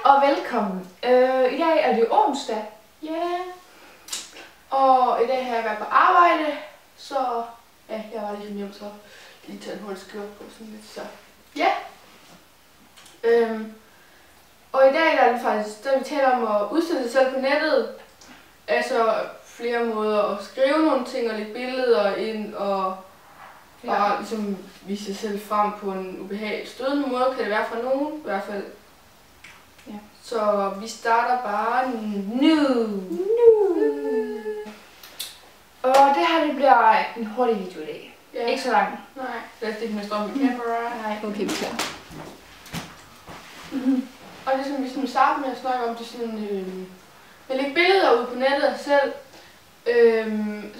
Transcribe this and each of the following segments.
og velkommen. I dag er det onsdag. Ja. Yeah. Og i dag har jeg været på arbejde, så ja, jeg var lige hjemme, så lige tage en hurtig skjort på sådan lidt, så ja. Og i dag der er det faktisk, der vi taler om at udstille sig selv på nettet. Altså flere måder at skrive nogle ting og lægge billeder ind og bare ligesom vise sig selv frem på en ubehagelig stødende måde, kan det være for nogen i hvert fald. Ja. Så vi starter bare nu. Og det her det bliver en hurtig video i dag. Ja. Ikke så lang. Nej, det er ikke med strøm i kamera. Nej. Okay, vi er klar. Og det som vi sådan starter med at snakke om, det er sådan, at lægge billeder ud på nettet af sig selv.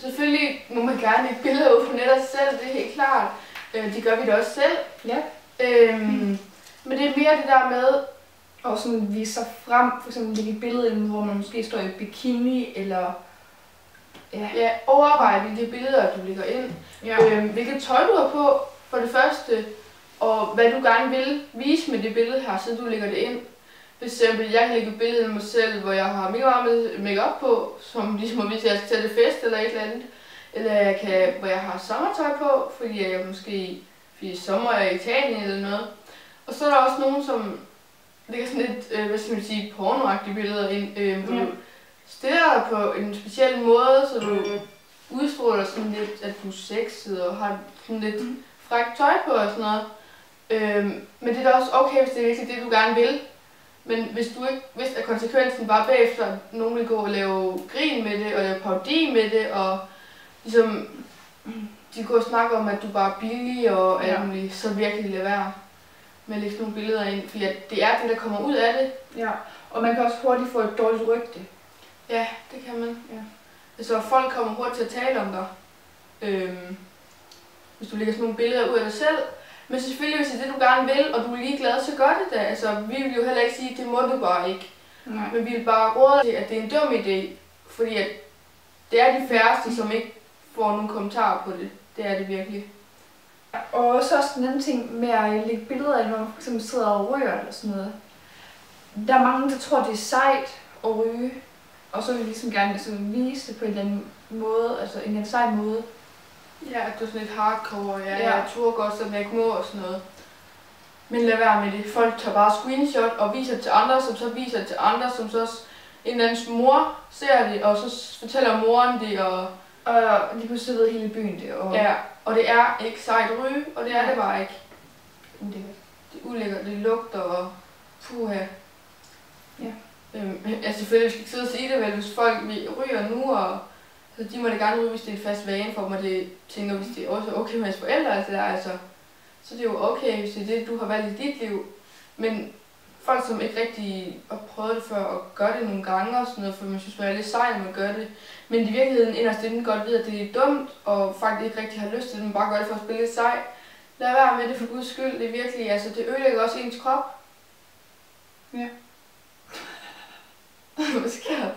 Selvfølgelig må man gerne lægge billeder ud på nettet af sig selv, det er helt klart. Det gør vi da også selv. Ja. Men det er mere det der med at sådan vise sig frem, for eksempel lægge et billede ind, hvor man måske står i bikini, eller ja, overveje de billeder, du lægger ind. Ja. Hvilket tøj du har på, for det første, og hvad du gerne vil vise med det billede her, så du lægger det ind. For eksempel, jeg kan lægge et billede af mig selv, hvor jeg har mega meget make-up på, som ligesom at vise, at jeg skal til fest eller et eller andet. Eller jeg kan, hvor jeg har sommertøj på, fordi jeg måske fordi sommer er i Italien eller noget. Og så er der også nogen, som lægger sådan lidt, hvad skal man sige, pornoagtige billeder ind, hvor du stiller dig på en speciel måde, så du udstråler sådan lidt, at du er sexet og har sådan lidt frækt tøj på og sådan noget. Men det er da også okay, hvis det er virkelig det, du gerne vil. Men hvis du ikke vidste, at konsekvensen bare bagefter, at nogen vil gå og lave grin med det, og lave parodi med det, og ligesom, de går og snakker om, at du bare er billig og alt muligt, så virkelig lade være med at lægge nogle billeder ind, fordi det er det, der kommer ud af det. Ja, og man kan også hurtigt få et dårligt rygte. Ja, det kan man. Ja. Altså folk kommer hurtigt til at tale om dig, hvis du lægger sådan nogle billeder ud af dig selv. Men selvfølgelig, hvis det er det, du gerne vil, og du er ligeglad, så gør det da. Altså, vi vil jo heller ikke sige, at det må du bare ikke. Nej. Men vi vil bare råde til, at det er en dum idé, fordi at det er de færreste, som ikke får nogen kommentarer på det. Det er det virkelig. Og så også en anden ting med at lægge billeder af, når man f.eks. sidder og ryger eller sådan noget. Der er mange, der tror, det er sejt at ryge, og så vil vi ligesom gerne sådan vise det på en eller anden måde, altså en eller sej måde. Ja, at du er sådan lidt hardcore, jeg turde godt, som jeg ikke må og sådan noget. Men lad være med det. Folk tager bare screenshot og viser til andre, som så viser til andre, som så en eller andens mor ser det, og så fortæller moren det, og de pludselig ved hele byen det. Og ja, og det er ikke sejt at ryge, og det er det bare ikke. Ulækkert. Det er ulækkert, det lugter og puha. Ja. Altså selvfølgelig, vi skal ikke sidde og sige det vel, hvis folk ryger nu, og så de må det gerne ryge, hvis det er en fast vane for mig, det tænker, hvis det er også okay med hans forældre, altså, så det er jo okay, hvis det er det, du har valgt i dit liv. Men folk, som ikke rigtig har prøvet det før, og gør det nogle gange og sådan noget, for man synes, man er lidt sej, når man gør det. Men i virkeligheden inderst inden godt ved, at det er dumt, og faktisk ikke rigtig har lyst til det, man bare gør det for at spille lidt sej. Lad være med det for Guds skyld, det er virkelig, altså det ødelægger også ens krop. Ja. Hvad sker der?